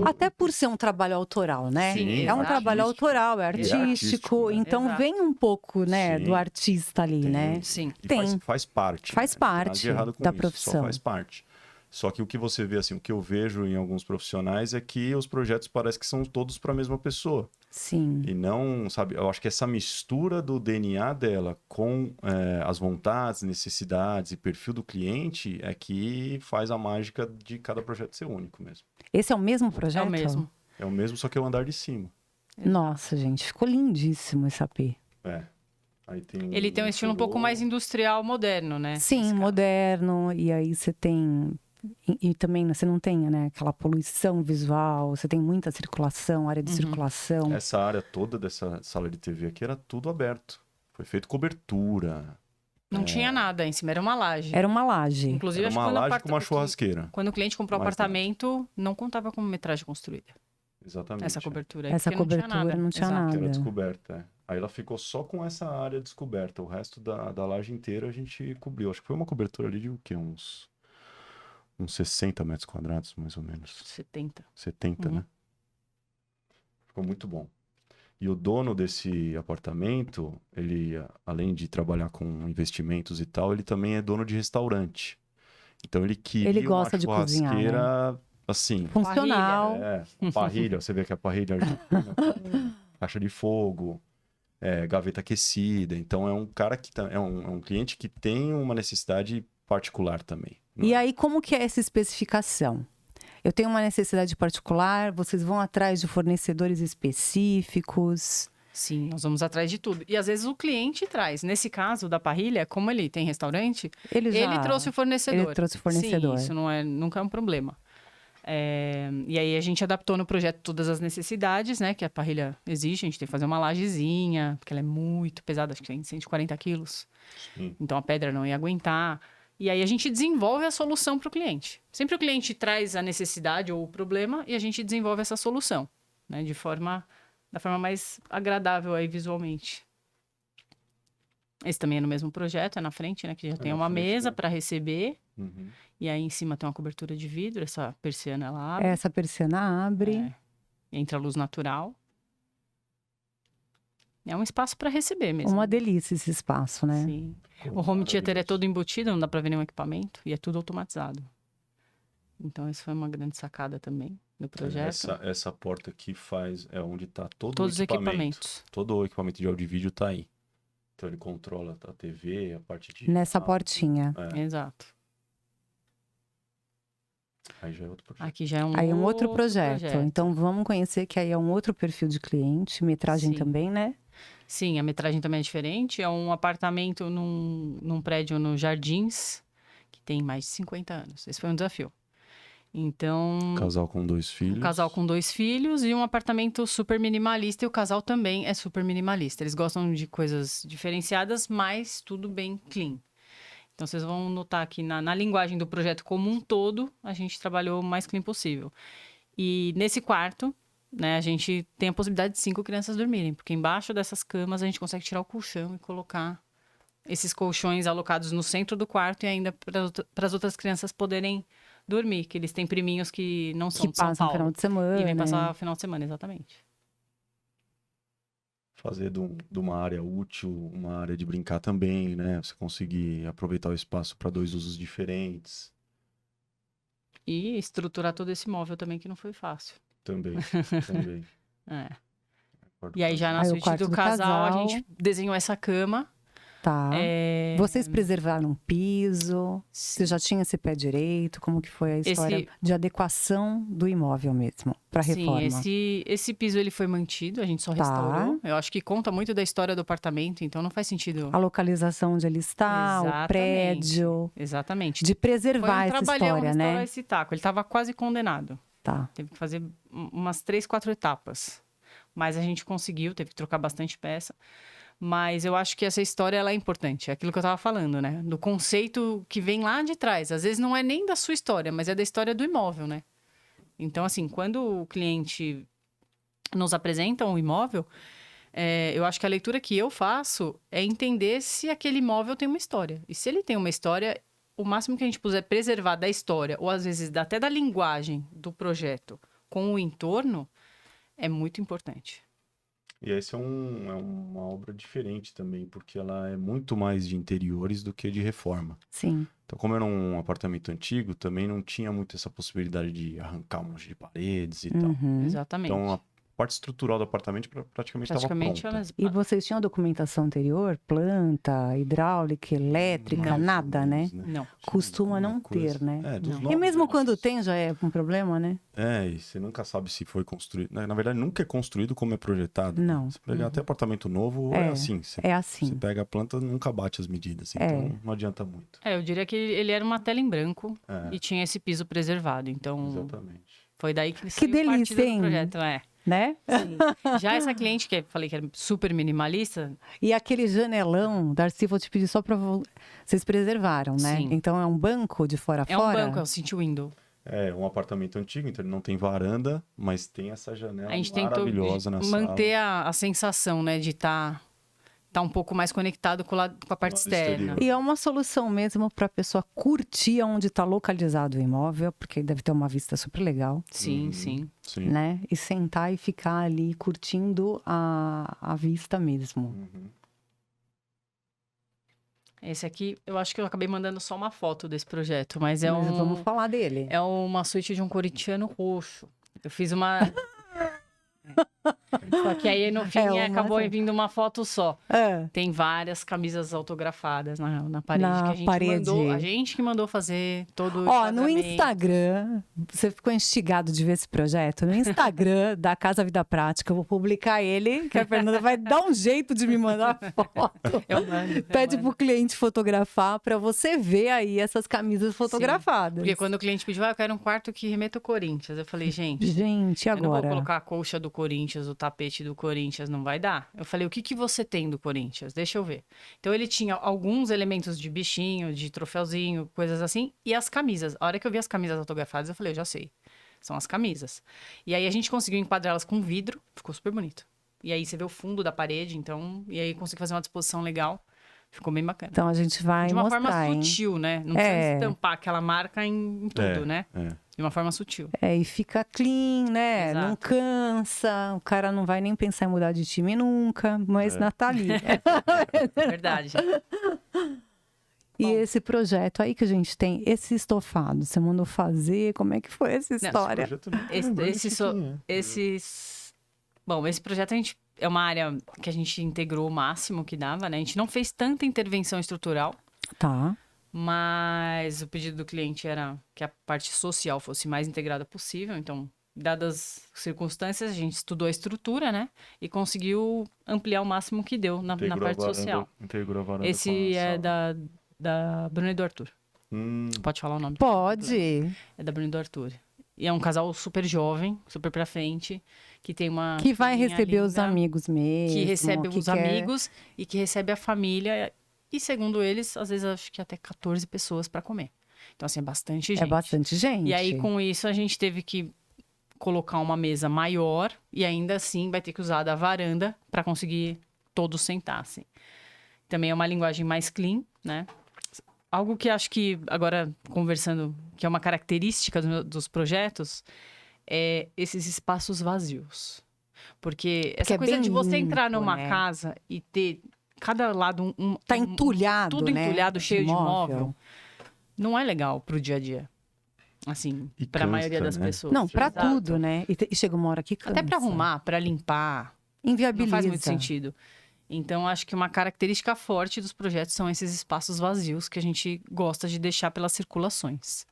Até por ser um trabalho autoral, né? Sim, É um exato. trabalho autoral, é E é artístico. artístico, né? Então Exato. vem um pouco, né, Sim. do artista ali, Tem. né? Sim. E Tem. faz parte. Faz né? Não tem nada parte de errado com da isso, profissão. Só faz parte. Só que o que você vê, assim, o que eu vejo em alguns profissionais é que os projetos parecem que são todos para a mesma pessoa. Sim. E não, sabe, eu acho que essa mistura do DNA dela com as vontades, necessidades e perfil do cliente é que faz a mágica de cada projeto ser único mesmo. Esse é o mesmo É projeto? o mesmo. É o mesmo, só que é o andar de cima. Nossa, gente, ficou lindíssimo esse AP. É. Aí tem Ele tem um estilo um pouco mais industrial, moderno, né? Sim, Nesse caso. moderno. E aí você tem... E também você não tem, né, aquela poluição visual. Você tem muita circulação, área de circulação. Essa área toda dessa sala de TV aqui era tudo aberto. Foi feito cobertura. Não tinha nada em cima, era uma laje. Era uma laje. Inclusive, Era acho que uma quando laje com uma churrasqueira. Quando o cliente comprou o Mais nada. apartamento, não contava como metragem construída. Exatamente. Essa cobertura aí. Essa porque cobertura não tinha Exato. nada. Que era descoberta, é. Aí ela ficou só com essa área descoberta. O resto da laje inteira a gente cobriu. Acho que foi uma cobertura ali de o quê? Uns 60 metros quadrados, mais ou menos. 70. 70, né? Ficou muito bom. E o dono desse apartamento, ele, além de trabalhar com investimentos e tal, ele também é dono de restaurante. Então ele queria Ele gosta uma de cozinhar, churrasqueira, assim... Funcional. Parrilha, você vê que é parrilha argentina, com caixa de fogo, gaveta aquecida. Então é um cara que é um cliente que tem uma necessidade particular também. E aí, como que é essa especificação? Eu tenho uma necessidade particular, vocês vão atrás de fornecedores específicos? Sim, nós vamos atrás de tudo. E às vezes o cliente traz. Nesse caso da parrilha, como ele tem restaurante, ele trouxe o fornecedor. Ele trouxe o fornecedor. Sim, isso nunca é um problema. E aí a gente adaptou no projeto todas as necessidades, né? Que a parrilha exige. A gente tem que fazer uma lajezinha, porque ela é muito pesada, acho que tem 140 quilos. Sim. Então a pedra não ia aguentar. E aí a gente desenvolve a solução para o cliente. Sempre o cliente traz a necessidade ou o problema e a gente desenvolve essa solução, né? Da forma mais agradável aí visualmente. Esse também é no mesmo projeto, é na frente, né? Que já tem uma mesa para receber. Uhum. E aí em cima tem uma cobertura de vidro, essa persiana ela abre. Essa persiana abre. Entra a luz natural. É um espaço para receber mesmo. Uma delícia esse espaço, né? Sim. O home theater é todo embutido, não dá para ver nenhum equipamento. E é tudo automatizado. Então, essa foi uma grande sacada também do projeto. Essa porta aqui é onde está Todos os equipamentos. Todo o equipamento de áudio e vídeo está aí. Então, ele controla a TV, a parte de... Nessa portinha. Exato. Aí já é outro projeto. Aqui já é um outro projeto. Então, vamos conhecer que aí é um outro perfil de cliente. Metragem Sim. também, né? Sim, a metragem também é diferente. É um apartamento num prédio no Jardins, que tem mais de 50 anos. Esse foi um desafio. Então... Casal com 2 filhos. Um casal com 2 filhos e um apartamento super minimalista. E o casal também é super minimalista. Eles gostam de coisas diferenciadas, mas tudo bem clean. Então, vocês vão notar que na linguagem do projeto como um todo, a gente trabalhou o mais clean possível. E nesse quarto, né, a gente tem a possibilidade de 5 crianças dormirem. Porque embaixo dessas camas, a gente consegue tirar o colchão e colocar esses colchões alocados no centro do quarto e ainda para as outras crianças poderem dormir. Que eles têm priminhos que não são de São Paulo. Que passam final de semana. E vem passar o final de semana, exatamente. Fazer de uma área útil, uma área de brincar também, né? Você conseguir aproveitar o espaço para 2 usos diferentes. E estruturar todo esse móvel também, que não foi fácil. Também. E aí já na suíte do casal, a gente desenhou essa cama. Tá. Vocês preservaram um piso? Você já tinha esse pé direito? Como que foi a história de adequação do imóvel mesmo, para reforma? Sim, esse piso ele foi mantido, a gente só restaurou. Eu acho que conta muito da história do apartamento, então não faz sentido. A localização onde ele está, o prédio. Exatamente. De preservar essa história, né? Esse taco, ele estava quase condenado. Tá. Teve que fazer umas 3, 4 etapas. Mas a gente conseguiu, teve que trocar bastante peça. Mas eu acho que essa história ela é importante. É aquilo que eu estava falando, né? Do conceito que vem lá de trás. Às vezes não é nem da sua história, mas é da história do imóvel, né? Então, assim, quando o cliente nos apresenta um imóvel, eu acho que a leitura que eu faço é entender se aquele imóvel tem uma história. E se ele tem uma história, o máximo que a gente puder preservar da história, ou às vezes até da linguagem do projeto com o entorno, é muito importante. E essa é uma obra diferente também, porque ela é muito mais de interiores do que de reforma. Sim. Então, como era um apartamento antigo, também não tinha muito essa possibilidade de arrancar um monte de paredes e tal. Exatamente. Então, a parte estrutural do apartamento praticamente estava pronta. E vocês tinham documentação anterior? Planta, hidráulica, elétrica, nada, né? Não. Costuma não ter, né? Não. E mesmo quando tem, já é um problema, né? E você nunca sabe se foi construído. Na verdade, nunca é construído como é projetado. Não. Você pegar até apartamento novo, é assim. Você pega a planta, nunca bate as medidas. Então, não adianta muito. Eu diria que ele era uma tela em branco e tinha esse piso preservado. Então, exatamente. Foi daí que saiu delícia, do projeto, né? Sim. Já essa cliente que eu falei que era super minimalista. E aquele janelão, Darcy, vou te pedir só para vocês preservaram, né? Sim. Então é um banco de fora a fora? É um banco, é o City Window. É um apartamento antigo, então ele não tem varanda, mas tem essa janela maravilhosa na sala. A gente manter a sensação, né, de estar um pouco mais conectado com a parte externa. E é uma solução mesmo para a pessoa curtir onde está localizado o imóvel, porque deve ter uma vista super legal. Sim. Né? E sentar e ficar ali curtindo a vista mesmo. Esse aqui, eu acho que eu acabei mandando só uma foto desse projeto, mas vamos falar dele. É uma suíte de um corintiano roxo. Eu fiz uma... Só que aí no fim acabou vindo uma foto só. Tem várias camisas autografadas na parede. A gente que mandou fazer todo o no Instagram, você ficou instigado de ver esse projeto? No Instagram da Casa Vida Prática, eu vou publicar ele, que a Fernanda vai dar um jeito de me mandar foto. Eu mando. Pede pro cliente fotografar para você ver aí essas camisas fotografadas. Porque quando o cliente pediu, eu quero um quarto que remeta ao Corinthians. Eu falei, gente, e agora? Eu não vou colocar a colcha do Corinthians, o tapete tapete do Corinthians, não vai dar. Eu falei, o que que você tem do Corinthians? Deixa eu ver. Então ele tinha alguns elementos de bichinho, de troféuzinho, coisas assim, e as camisas. A hora que eu vi as camisas autografadas, eu falei, eu já sei. São as camisas. E aí a gente conseguiu enquadrá-las com vidro, ficou super bonito. E aí você vê o fundo da parede, então, e aí consegui fazer uma disposição legal. Ficou bem bacana. Então a gente vai de uma mostrar, forma hein? sutil, né? Não precisa estampar aquela marca em tudo, né? De uma forma sutil. E fica clean, né? Exato. Não cansa, o cara não vai nem pensar em mudar de time nunca, mas Nathalie. Verdade. E Bom. esse projeto aí que a gente tem, esse estofado, você mandou fazer, como é que foi essa história? Bom, esse projeto a gente é uma área que a gente integrou o máximo que dava, né? A gente não fez tanta intervenção estrutural, Tá. mas o pedido do cliente era que a parte social fosse mais integrada possível. Então, dadas as circunstâncias, a gente estudou a estrutura, né? E conseguiu ampliar o máximo que deu na parte social. Integrou a varanda Esse é da Bruna e do Arthur. Pode falar o nome? Pode. É da Bruna e do Arthur. E é um casal super jovem, super pra frente, que tem uma... Que vai filhinha receber os linda, amigos mesmo. que recebe que os quer- amigos e que recebe a família. E segundo eles, às vezes acho que até 14 pessoas pra comer. Então, assim, é bastante gente. É bastante gente. E aí, com isso, a gente teve que colocar uma mesa maior e ainda assim vai ter que usar da varanda pra conseguir todos sentar, assim. Também é uma linguagem mais clean, né? Algo que acho que, agora conversando, que é uma característica dos projetos, é esses espaços vazios. Porque essa é coisa bem de você entrar limpo, numa né? casa e ter cada lado Tá entulhado, tudo né? entulhado, cheio de móvel. móvel, não é legal pro dia a dia. Assim, E pra cansa, maioria das né? pessoas. Não, pra Exato. tudo, né? E chega uma hora que cansa. Até pra arrumar, pra limpar, não Inviabiliza. faz muito sentido. Então, acho que uma característica forte dos projetos são esses espaços vazios que a gente gosta de deixar pelas circulações.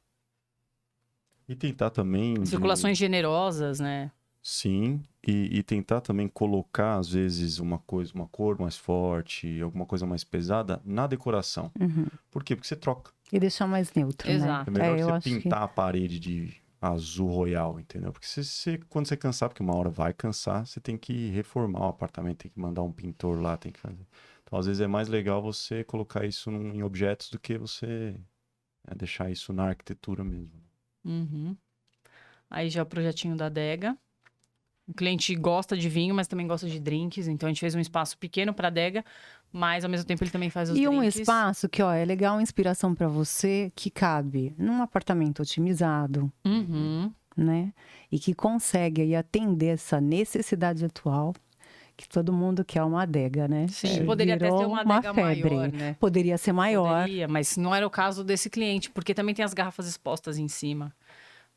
E tentar também... Circulações generosas, né? Sim, e tentar também colocar, às vezes, uma cor mais forte, alguma coisa mais pesada na decoração. Uhum. Por quê? Porque você troca. E deixar mais neutro, Exato. É né? melhor eu você acho pintar a parede de azul royal, entendeu? Porque quando você cansar, porque uma hora vai cansar, você tem que reformar o apartamento, tem que mandar um pintor lá, tem que fazer. Então, às vezes, é mais legal você colocar isso em objetos do que você deixar isso na arquitetura mesmo. Uhum. Aí já o projetinho da adega. O cliente gosta de vinho, mas também gosta de drinks. Então, a gente fez um espaço pequeno para adega, mas, ao mesmo tempo, ele também faz os E drinks. um espaço que, ó, é legal, uma inspiração pra você, que cabe num apartamento otimizado, Uhum. né? E que consegue aí atender essa necessidade atual, que todo mundo quer uma adega, né? Sim, poderia até ser Virou uma adega febre. maior, né? Poderia ser maior. Poderia, mas não era o caso desse cliente, porque também tem as garrafas expostas em cima.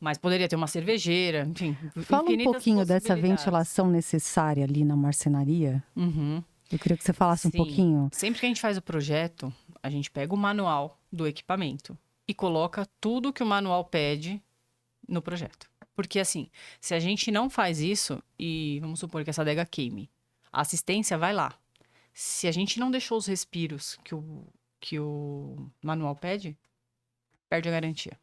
Mas poderia ter uma cervejeira, enfim. Fala um infinitas pouquinho dessa possibilidades. ventilação necessária ali na marcenaria. Uhum. Eu queria que você falasse um Sim. pouquinho. Sempre que a gente faz o projeto, a gente pega o manual do equipamento e coloca tudo que o manual pede no projeto. Porque, assim, se a gente não faz isso, e vamos supor que essa adega queime, a assistência vai lá. Se a gente não deixou os respiros que o manual pede, perde a garantia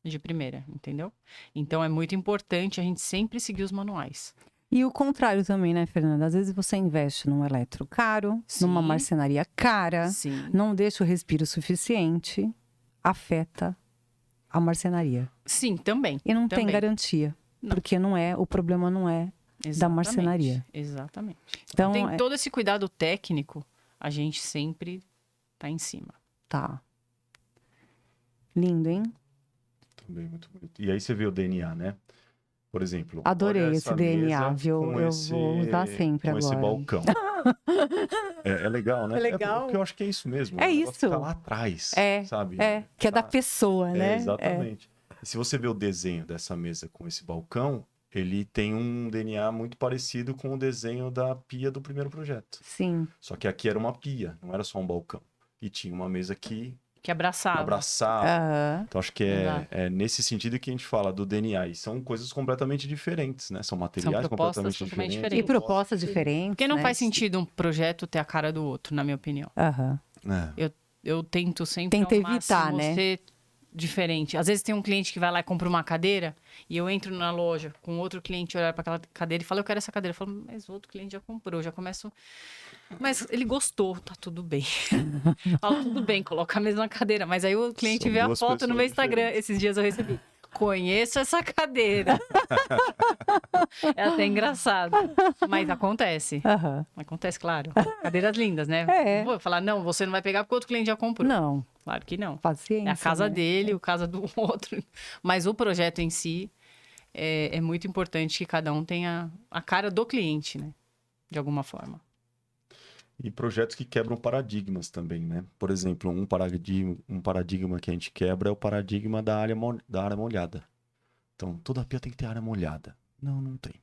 de primeira, entendeu? Então, é muito importante a gente sempre seguir os manuais. E o contrário também, né, Fernanda? Às vezes você investe num eletro caro, Sim. numa marcenaria cara, Sim. não deixa o respiro suficiente, afeta a marcenaria. Sim, também. E não tem Também. garantia. Não. Porque o problema não é da marcenaria. Exatamente. Então, Tem todo esse cuidado técnico, a gente sempre tá em cima. tá. Lindo, hein? Também muito bonito. E aí você vê o DNA, né? Por exemplo, Adorei olha esse essa DNA, mesa viu? com Eu vou usar sempre com esse agora. balcão. É legal, né? É legal. Porque eu acho que é isso mesmo. É o negócio isso. Tá lá atrás, sabe? Que é da pessoa, né? Exatamente. E se você vê o desenho dessa mesa com esse balcão, ele tem um DNA muito parecido com o desenho da pia do primeiro projeto. Sim. Só que aqui era uma pia, não era só um balcão. E tinha uma mesa que Que abraçava. abraçava. Aham. Então, acho que Exato. é nesse sentido que a gente fala do DNA. E são coisas completamente diferentes, né? São materiais propostas completamente totalmente diferentes. E propostas diferentes. Porque não né? faz sentido um projeto ter a cara do outro, na minha opinião. Aham. É. Eu tento sempre Tenta ao evitar, máximo né? ser diferente. Às vezes tem um cliente que vai lá e compra uma cadeira e eu entro na loja com outro cliente, olhar para aquela cadeira e fala, eu quero essa cadeira. Eu falo, mas o outro cliente já comprou, já começo... Mas ele gostou, tá tudo bem. Falo, tudo bem, coloca a mesma cadeira. Mas aí o cliente São vê a duas foto no meu pessoas Instagram. diferentes. Esses dias eu recebi. Conheço essa cadeira. É até engraçado. Mas acontece. Aham. Acontece, claro. Cadeiras lindas, né? É. Vou falar, não, você não vai pegar porque outro cliente já comprou. Não, Claro que não. paciência. É a casa né? dele, a casa do outro. Mas o projeto em si é muito importante que cada um tenha a cara do cliente, né? De alguma forma. E projetos que quebram paradigmas também, né? Por exemplo, um paradigma que a gente quebra é o paradigma da área molhada. Então, toda pia tem que ter área molhada. Não, não tem.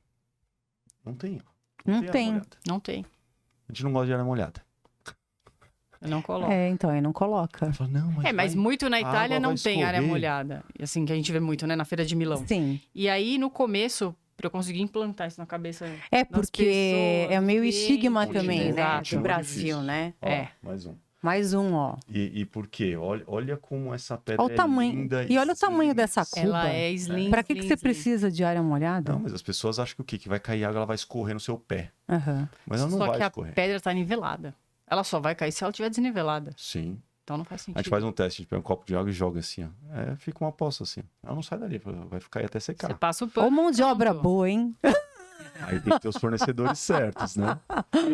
Não tem. Não área tem. molhada. Não tem. A gente não gosta de área molhada. Eu não coloco. É, então, aí não coloca. Fala, não, Mas muito na a Itália água não vai tem área escorrer. molhada. Assim, que a gente vê muito, né? Na Feira de Milão. Sim. E aí, no começo, pra eu conseguir implantar isso na cabeça É das porque pessoas, é meio dos estigma clientes, também, né? exato. Do Brasil, né? Ó, É. mais um. Mais um, ó. E por quê? Olha como essa pedra Olha o tamanho. linda. E olha o tamanho slim. dessa cuba. Ela é slim. Pra que slim, você slim. precisa de área molhada? Não, mas as pessoas acham que o quê? Que vai cair água, ela vai escorrer no seu pé. Aham. Mas ela não Só vai que a escorrer. pedra tá nivelada. Ela só vai cair se ela estiver desnivelada. Sim. Então não faz A sentido. gente faz um teste, a gente pega um copo de água e joga assim, ó. É, fica uma poça assim. Ela não sai dali, vai ficar aí até Você secar. passa o pano. Ou mão de obra pronto. boa, hein? Aí tem que ter os fornecedores certos, né?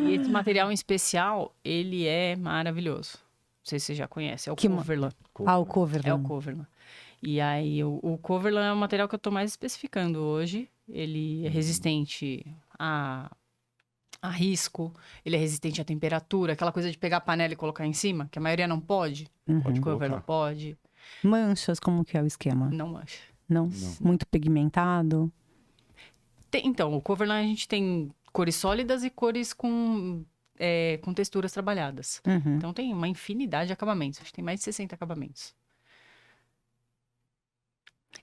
E esse material em especial, ele é maravilhoso. Não sei se você já conhece. É o Que Coverlan. Ah, o cover. É o Coverlan. E aí, o Coverlan é o material que eu tô mais especificando hoje. Ele é resistente a risco, ele é resistente à temperatura, aquela coisa de pegar a panela e colocar em cima, que a maioria não pode. Pode O Coverlan colocar. pode, Manchas, como que é o esquema? não mancha. Não? Não. Muito pigmentado? Então, o Coverlan a gente tem cores sólidas e cores com texturas trabalhadas. Uhum. Então tem uma infinidade de acabamentos. Acho que tem mais de 60 acabamentos.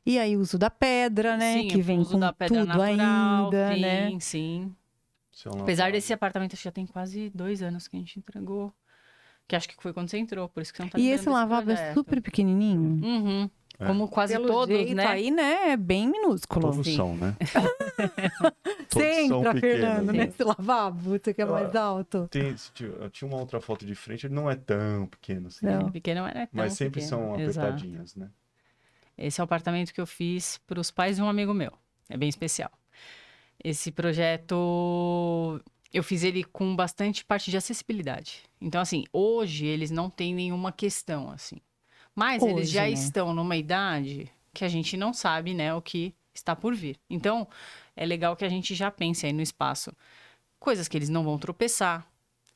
E aí, o uso da pedra, né? Sim, que o vem uso com da pedra tudo natural, ainda, sim, né? Sim. Isso é uma Apesar parada. desse apartamento, acho que já tem quase 2 anos que a gente entregou. Que acho que foi quando você entrou, por isso que você não tá E lembrando esse desse lavabo é projeto. super pequenininho. Uhum. É. Como quase Pelo todos, jeito né? aí, né? É bem minúsculo. Todos Sim. são, né? Você Todos são entra, pequenos, Fernando, né? nesse lavabo? Você quer mais alto? Eu tinha uma outra foto de frente, ele não é tão pequeno assim. Não. Pequeno não é tão Mas sempre pequeno. são Exato. apertadinhas, né? Esse é o apartamento que eu fiz para os pais de um amigo meu. É bem especial. Esse projeto, eu fiz ele com bastante parte de acessibilidade. Então, assim, hoje eles não têm nenhuma questão, assim. Mas eles Hoje, já né? estão numa idade que a gente não sabe, né, o que está por vir. Então, é legal que a gente já pense aí no espaço. Coisas que eles não vão tropeçar.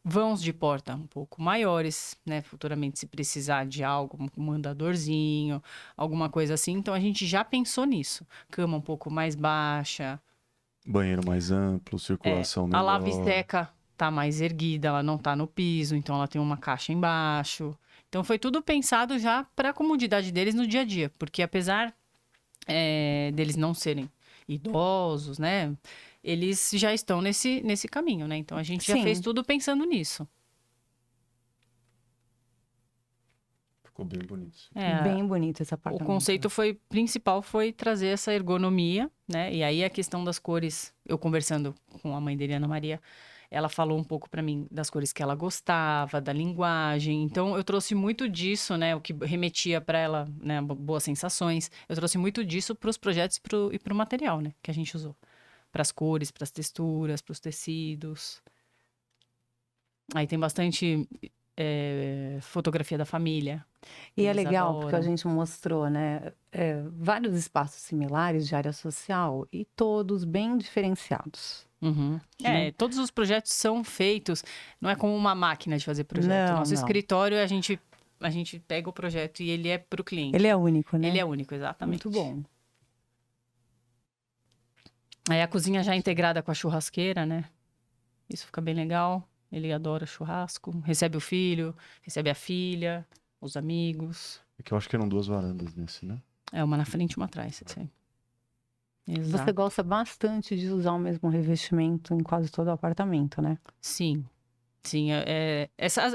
Vãos de porta um pouco maiores, né? Futuramente, se precisar de algo, um andadorzinho, alguma coisa assim. Então, a gente já pensou nisso. Cama um pouco mais baixa. Banheiro mais amplo, circulação A melhor. lava e seca tá mais erguida, ela não tá no piso, então ela tem uma caixa embaixo. Então, foi tudo pensado já para a comodidade deles no dia a dia. Porque, apesar deles não serem idosos, né? Eles já estão nesse caminho, né? Então, a gente já Sim. fez tudo pensando nisso. Ficou bem bonito. Bem bonito esse O apartamento. conceito principal foi trazer essa ergonomia, né? E aí a questão das cores, eu conversando com a mãe dele, Ana Maria, ela falou um pouco pra mim das cores que ela gostava, da linguagem. Então eu trouxe muito disso, né? O que remetia pra ela, né? Boas sensações. Eu trouxe muito disso pros projetos e pro material, né? Que a gente usou. Pras cores, pras texturas, pros tecidos. Aí tem bastante fotografia da família. E é Eles legal, porque a adoram. gente mostrou, né? Vários espaços similares de área social e todos bem diferenciados. Uhum. Todos os projetos são feitos, não é como uma máquina de fazer projeto. Não, Nosso não. escritório, a gente pega o projeto e ele é para o cliente. Ele é único, né? Ele é único, exatamente. muito bom. Aí a cozinha já é integrada com a churrasqueira, né? Isso fica bem legal. Ele adora churrasco, recebe o filho, recebe a filha, os amigos. É que eu acho que eram 2 varandas nesse, né? É uma na frente e uma atrás, assim. Exato. Você gosta bastante de usar o mesmo revestimento em quase todo o apartamento, né? Sim. Sim,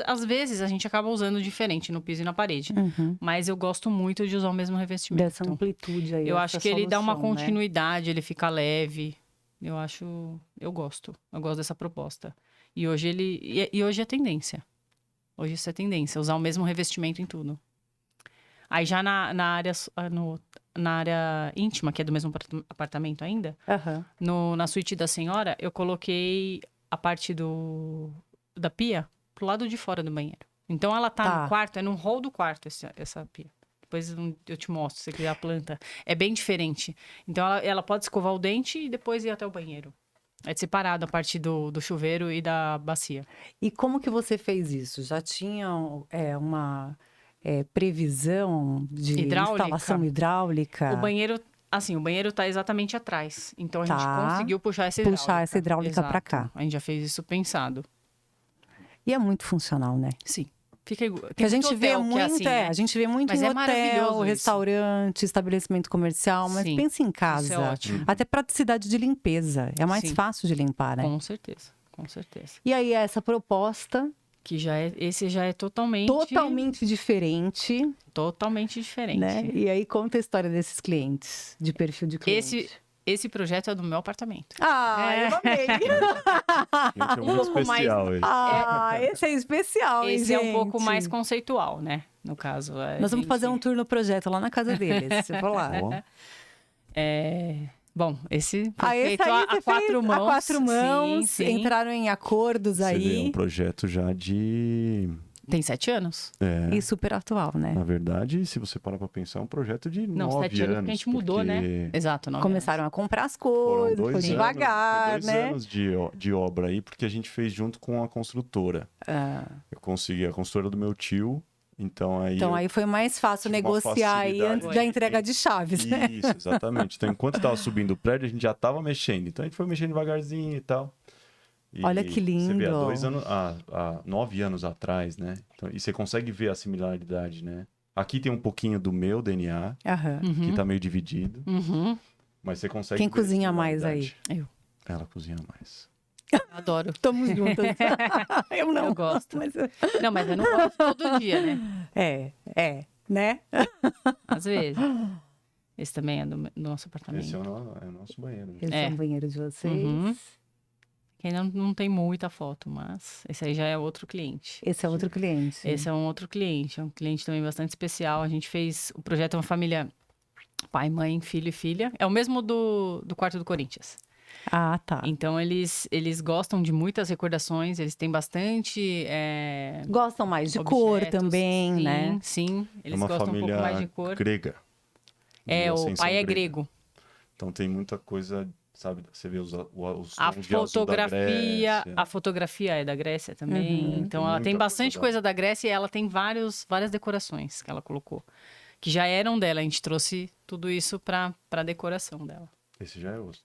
às vezes a gente acaba usando diferente no piso e na parede. Mas eu gosto muito de usar o mesmo revestimento. Dessa amplitude aí. Eu essa acho que ele dá uma solução, né? continuidade, ele fica leve. Eu gosto dessa proposta. E hoje hoje é tendência. Hoje isso é tendência, usar o mesmo revestimento em tudo. Aí já na área íntima, que é do mesmo apartamento ainda, na suíte da senhora, eu coloquei a parte da pia pro lado de fora do banheiro. Então ela tá no quarto, é no hall do quarto essa pia. Depois eu te mostro, se você quiser a planta. É bem diferente. Então ela pode escovar o dente e depois ir até o banheiro. É separado a parte do chuveiro e da bacia. E como que você fez isso? Já tinha uma previsão de instalação hidráulica? O banheiro tá exatamente atrás. Então a gente conseguiu puxar essa hidráulica. Puxar essa hidráulica para cá. A gente já fez isso pensado. E é muito funcional, né? Sim. Fica igual. Que a gente vê muito, assim, né? A gente vê muito mas em hotel, hotel, restaurante, estabelecimento comercial, mas Sim. pensa em casa. Isso é ótimo. Até praticidade de limpeza. É mais fácil de limpar, né? Com certeza, com certeza. E aí, essa proposta... Que esse já é totalmente... Totalmente diferente. Totalmente diferente. Né? E aí, conta a história desses clientes, de perfil de cliente. Esse projeto é do meu apartamento. Eu amei! Gente, é muito especial esse. Esse é especial, Esse gente. é um pouco mais conceitual, né? No caso. Nós vamos fazer um tour no projeto lá na casa deles, se for lá. Bom, esse foi feito a quatro mãos. A quatro mãos, sim. Entraram em acordos aí. Você vê um projeto já de... Tem 7 anos. E super atual, né? Na verdade, se você parar pra pensar, é um projeto de 9 anos. 7 anos que a gente mudou, né? Exato, 9 Começaram a comprar as coisas, foi devagar, dois né? anos de obra aí, porque a gente fez junto com a construtora. Eu consegui a construtora do meu tio, então aí foi mais fácil negociar aí antes da entrega de chaves, né? Isso, exatamente. Então, enquanto estava subindo o prédio, a gente já estava mexendo. Então, a gente foi mexendo devagarzinho e tal. Olha que lindo. Você vê, há 9 anos atrás, né? Então, e você consegue ver a similaridade, né? Aqui tem um pouquinho do meu DNA, que tá meio dividido. Mas você consegue Quem ver cozinha mais aí? Eu. Ela cozinha mais. Adoro. Estamos juntas. Eu não. Eu gosto. Mas... Não, mas eu não gosto todo dia, né? Né? Às vezes. Esse também é do nosso apartamento. Esse é o nosso banheiro. Esse é o banheiro de vocês. Que ainda não tem muita foto, mas esse aí já é outro cliente. Esse é outro cliente. Esse é um outro cliente. É um cliente também bastante especial. A gente fez o projeto, é uma família pai, mãe, filho e filha. É o mesmo do quarto do Corinthians. Ah, tá. Então, eles gostam de muitas recordações. Eles têm bastante... Gostam mais de objetos, cor também, sim, né? Sim, eles uma gostam um pouco mais de cor. grega. O pai é grego. Então, tem muita coisa... Sabe, você vê os a tons de azul da Grécia. A fotografia é da Grécia também. Então, ela tem bastante coisa da Grécia e ela tem várias decorações que ela colocou. Que já eram dela. A gente trouxe tudo isso pra decoração dela. Esse já é outro.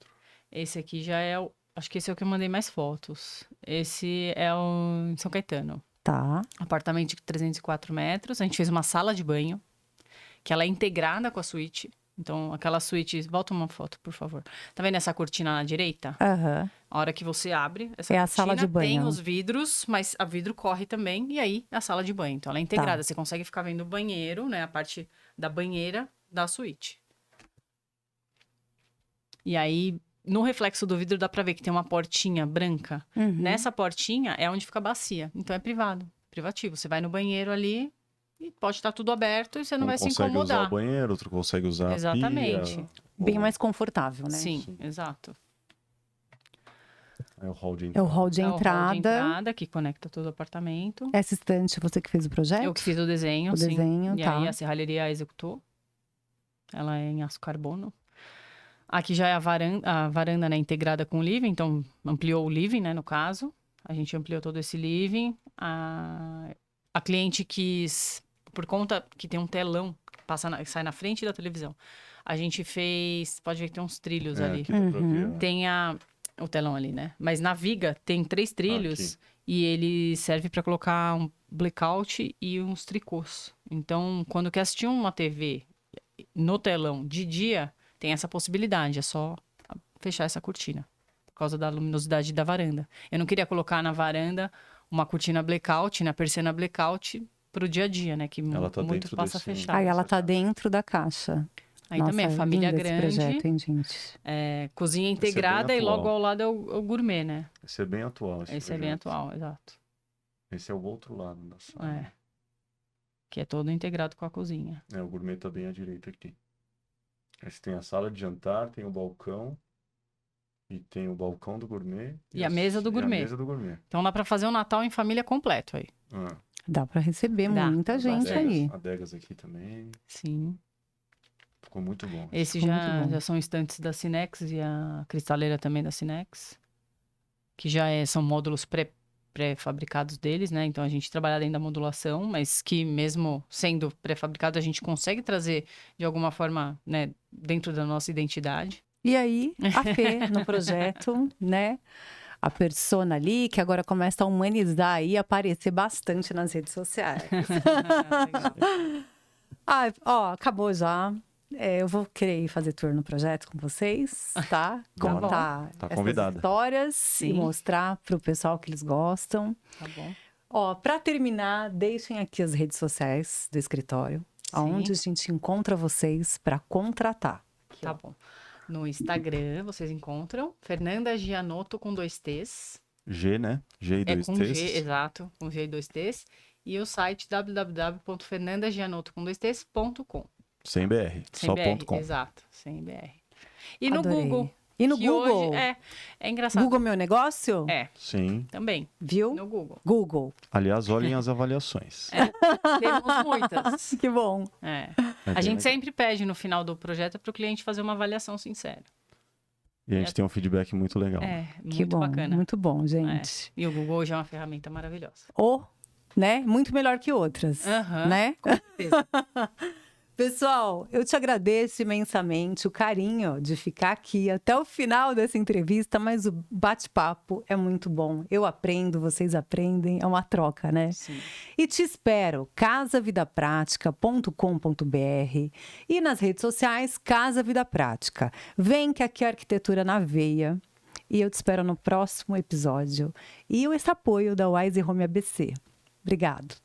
Esse aqui já é acho que esse é o que eu mandei mais fotos. Esse é o em São Caetano. Tá. Apartamento de 304 metros. A gente fez uma sala de banho. Que ela é integrada com a suíte. Então, aquela suíte... Volta uma foto, por favor. Tá vendo essa cortina na direita? A hora que você abre essa cortina, a sala de banho. Tem os vidros, mas a vidro corre também. E aí, a sala de banho. Então, ela é integrada. Você consegue ficar vendo o banheiro, né? A parte da banheira da suíte. E aí, no reflexo do vidro, dá pra ver que tem uma portinha branca. Nessa portinha é onde fica a bacia. Então, é privado. Privativo. Você vai no banheiro ali... E pode estar tudo aberto e você não vai se incomodar. Um consegue usar o banheiro, outro consegue usar Exatamente. a pia. Bem mais confortável, né? Sim, exato. É o hall de entrada. É o hall de É o entrada. hall de entrada que conecta todo o apartamento. Essa estante, você que fez o projeto? Eu que fiz o desenho, sim. Desenho, E tá. aí a serralheria executou. Ela é em aço carbono. Aqui já é a varanda, né, integrada com o living. Então, ampliou o living, né, no caso. A gente ampliou todo esse living. A cliente quis... Por conta que tem um telão que sai na frente da televisão. A gente fez... Pode ver que tem uns trilhos ali. Aqui dá pra ver, Tem o telão ali, né? Mas na viga tem 3 trilhos. E ele serve para colocar um blackout e uns tricôs. Então, quando quer assistir uma TV no telão de dia, tem essa possibilidade. É só fechar essa cortina. Por causa da luminosidade da varanda. Eu não queria colocar na varanda uma cortina blackout, né? Persiana blackout para o dia a dia, né? Que Ela tá muito dentro passa desse- fechado. Aí ela essa tá caixa. dentro da caixa. Aí Nossa, também a família lindo esse grande, projeto, hein, gente? cozinha bem integrada e logo atual. ao lado é o gourmet, né? Esse é bem atual. Esse é bem projeto. atual, exato. Esse é o outro lado da sala. É. Que é todo integrado com a cozinha. O gourmet tá bem à direita aqui. Aí você tem a sala de jantar, tem o balcão. E tem o balcão do gourmet. E a mesa do gourmet. E a mesa do gourmet. Então dá para fazer um Natal em família completo aí. Ah, Dá pra receber Dá. muita gente Bastante. aí. Adegas aqui também. Sim. Ficou muito bom. Esses Ficou muito bom. já são estantes da Cinex e a cristaleira também da Cinex. Que já são módulos pré-fabricados deles, né? Então a gente trabalha dentro da modulação, mas que mesmo sendo pré-fabricado, a gente consegue trazer de alguma forma, né, dentro da nossa identidade. E aí, a Fê no projeto, né? A persona ali, que agora começa a humanizar e aparecer bastante nas redes sociais. Ah, ó, acabou já. Eu vou querer ir fazer tour no projeto com vocês, tá? Bora. Contar Tá essas convidada. histórias e Sim. mostrar pro pessoal que eles gostam. Tá bom. Ó, para terminar, deixem aqui as redes sociais do escritório, onde a gente encontra vocês para contratar. Tá bom. No Instagram, vocês encontram Fernanda Gianotto com 2 T's. G, né? G e É 2 com T's. G, exato, com G e 2 T's. E o site www.fernandagianotto com 2 T's.com. Sem BR. Sem Só BR, ponto .com. exato, sem BR. E no Adorei. Google. E no que Google? Hoje é engraçado. Google Meu Negócio? Sim. Também, Viu? no Google. Google. Aliás, olhem as avaliações. Temos muitas. Que bom. É. É A bem gente legal. sempre pede no final do projeto para o cliente fazer uma avaliação sincera. E a gente tem um feedback muito legal. É, Que muito bom. bacana. Muito bom, gente. E o Google hoje é uma ferramenta maravilhosa. Ou, né? Muito melhor que outras. Aham, Né? com certeza. Pessoal, eu te agradeço imensamente o carinho de ficar aqui até o final dessa entrevista, mas o bate-papo é muito bom. Eu aprendo, vocês aprendem, é uma troca, né? Sim. E te espero, casavidapratica.com.br e nas redes sociais, Casa Vida Prática. Vem que aqui é Arquitetura na Veia e eu te espero no próximo episódio. E esse apoio da Wise Home ABC. Obrigado.